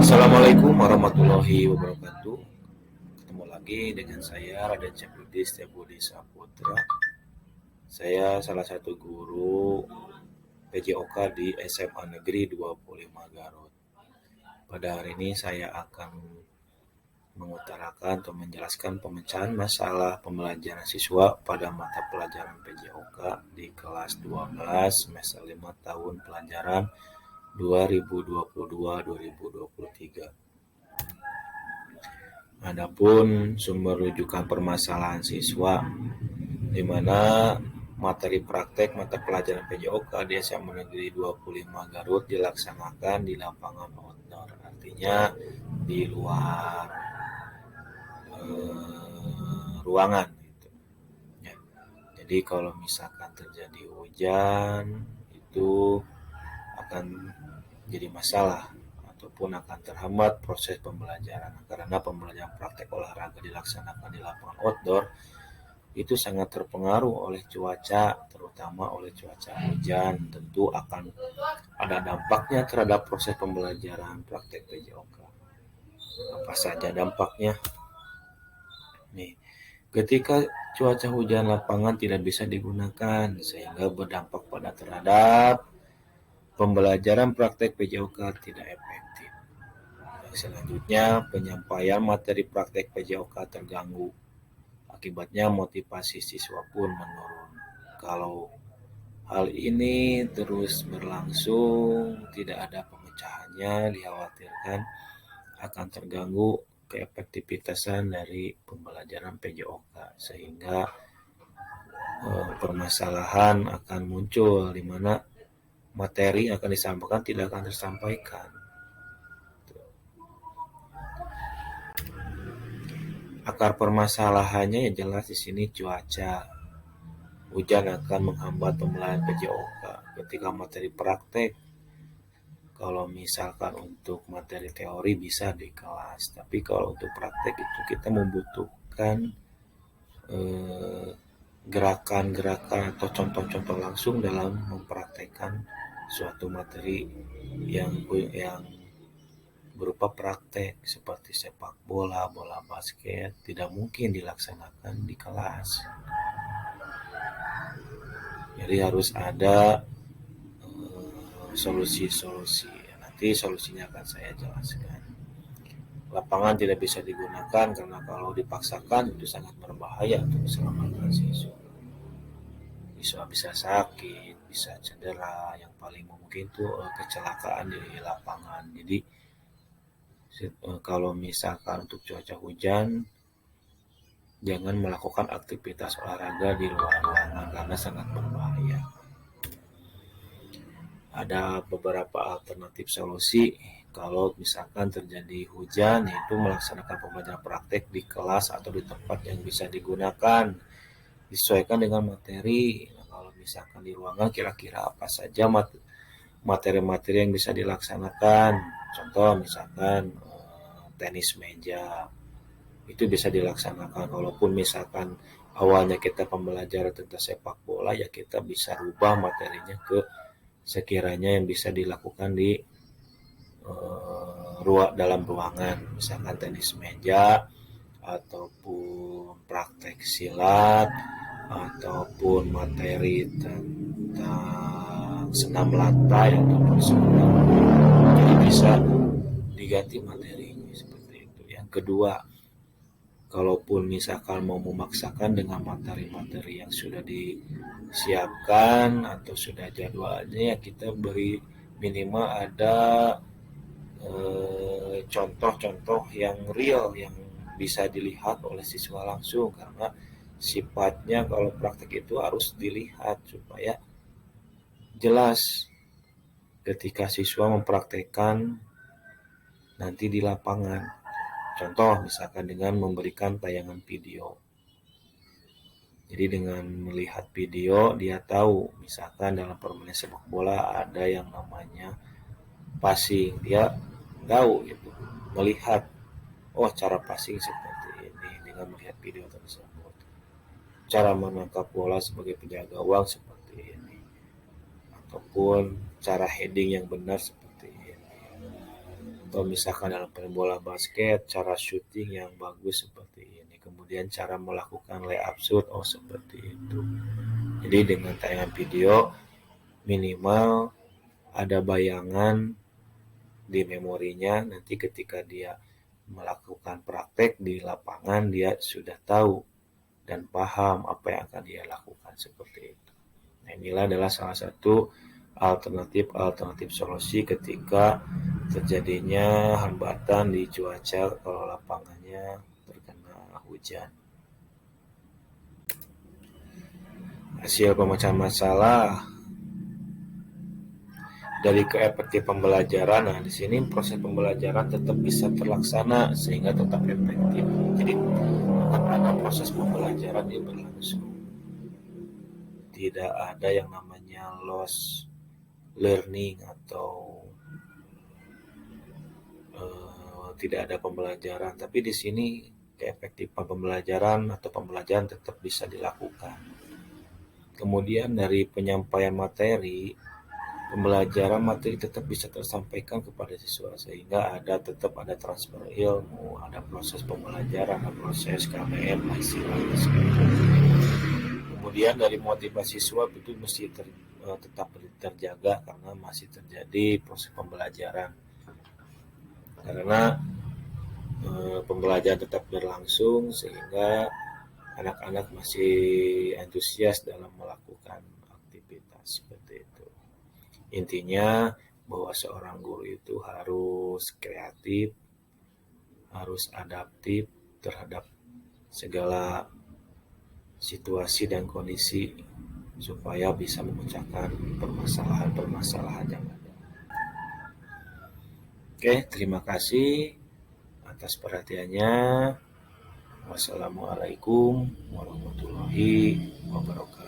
Assalamualaikum warahmatullahi wabarakatuh. Ketemu lagi dengan saya Raden Syafruddin Setiabudi Saputra. Saya salah satu guru PJOK di SMA Negeri 25 Garut. Pada hari ini saya akan mengutarakan atau menjelaskan pemecahan masalah pembelajaran siswa pada mata pelajaran PJOK di kelas 12 semester 5 tahun pelajaran 2022-2023. Adapun sumber rujukan permasalahan siswa, di mana materi praktek mata pelajaran PJOK di SMA Negeri 25 Garut dilaksanakan di lapangan outdoor, artinya di luar ruangan gitu. Ya. Jadi kalau misalkan terjadi hujan itu akan jadi masalah ataupun akan terhambat proses pembelajaran karena pembelajaran praktek olahraga dilaksanakan di lapangan outdoor itu sangat terpengaruh oleh cuaca, terutama oleh cuaca hujan. Tentu akan ada dampaknya terhadap proses pembelajaran praktek PJOK. Apa saja dampaknya? Nih, ketika cuaca hujan lapangan tidak bisa digunakan sehingga berdampak terhadap pembelajaran praktek PJOK tidak efektif. Selanjutnya, penyampaian materi praktek PJOK terganggu. Akibatnya motivasi siswa pun menurun. Kalau hal ini terus berlangsung, tidak ada pemecahannya, dikhawatirkan akan terganggu keefektivitasan dari pembelajaran PJOK, sehingga permasalahan akan muncul di mana materi yang akan disampaikan tidak akan tersampaikan. Akar permasalahannya yang jelas di sini cuaca. Hujan akan menghambat pembelajaran PJOK. Ketika materi praktek, kalau misalkan untuk materi teori bisa di kelas, tapi kalau untuk praktek itu kita membutuhkan gerakan-gerakan atau contoh-contoh langsung dalam mempraktekkan suatu materi yang berupa praktek seperti sepak bola, bola basket, tidak mungkin dilaksanakan di kelas. Jadi harus ada solusi-solusi. Nanti solusinya akan saya jelaskan. Lapangan tidak bisa digunakan karena kalau dipaksakan itu sangat berbahaya untuk keselamatan siswa. Siswa bisa sakit, bisa cedera, yang paling mungkin itu kecelakaan di lapangan. Jadi kalau misalkan untuk cuaca hujan, jangan melakukan aktivitas olahraga di luar ruangan karena sangat berbahaya. Ada beberapa alternatif solusi kalau misalkan terjadi hujan, yaitu melaksanakan pembelajaran praktek di kelas atau di tempat yang bisa digunakan, disesuaikan dengan materi. Nah, kalau misalkan di ruangan, kira-kira apa saja materi-materi yang bisa dilaksanakan. Contoh misalkan tenis meja, itu bisa dilaksanakan. Walaupun misalkan awalnya kita pembelajaran tentang sepak bola, ya kita bisa rubah materinya ke sekiranya yang bisa dilakukan di dalam ruangan, misalkan tenis meja ataupun praktek silat ataupun materi tentang senam lantai ataupun senam, jadi bisa diganti materinya seperti itu. Yang kedua, kalaupun misalkan mau memaksakan dengan materi-materi yang sudah disiapkan atau sudah jadwalnya, ya kita beri minimal ada contoh-contoh yang real yang bisa dilihat oleh siswa langsung, karena sifatnya kalau praktek itu harus dilihat supaya jelas ketika siswa mempraktekkan nanti di lapangan. Contoh misalkan dengan memberikan tayangan video. Jadi dengan melihat video dia tahu, misalkan dalam permainan sepak bola ada yang namanya passing, dia tahu itu, melihat oh cara passing seperti ini dengan melihat video tersebut. Cara menangkap bola sebagai penjaga gawang seperti ini. Ataupun cara heading yang benar seperti ini. Atau misalkan dalam bola basket, cara shooting yang bagus seperti ini. Kemudian cara melakukan layup shoot, seperti itu. Jadi dengan tayangan video, minimal ada bayangan di memorinya, nanti ketika dia melakukan praktek di lapangan, dia sudah tahu dan paham apa yang akan dia lakukan, seperti itu. Nah, inilah adalah salah satu alternatif solusi ketika terjadinya hambatan di cuaca kalau lapangannya terkena hujan. Hasil pemecahan masalah dari keefektif pembelajaran. Nah, di sini proses pembelajaran tetap bisa terlaksana sehingga tetap efektif. Jadi tetap ada proses pembelajaran yang berlangsung. Tidak ada yang namanya loss learning atau tidak ada pembelajaran, tapi di sini keefektifan pembelajaran atau pembelajaran tetap bisa dilakukan. Kemudian dari penyampaian materi, pembelajaran materi tetap bisa tersampaikan kepada siswa sehingga tetap ada transfer ilmu, ada proses pembelajaran, ada proses KBM, istilahnya seperti itu. Kemudian dari motivasi siswa itu mesti tetap terjaga karena masih terjadi proses pembelajaran. Karena pembelajaran tetap berlangsung sehingga anak-anak masih antusias dalam melakukan aktivitas seperti itu. Intinya bahwa seorang guru itu harus kreatif, harus adaptif terhadap segala situasi dan kondisi supaya bisa memecahkan permasalahan-permasalahan yang ada. Oke, terima kasih atas perhatiannya. Wassalamualaikum warahmatullahi wabarakatuh.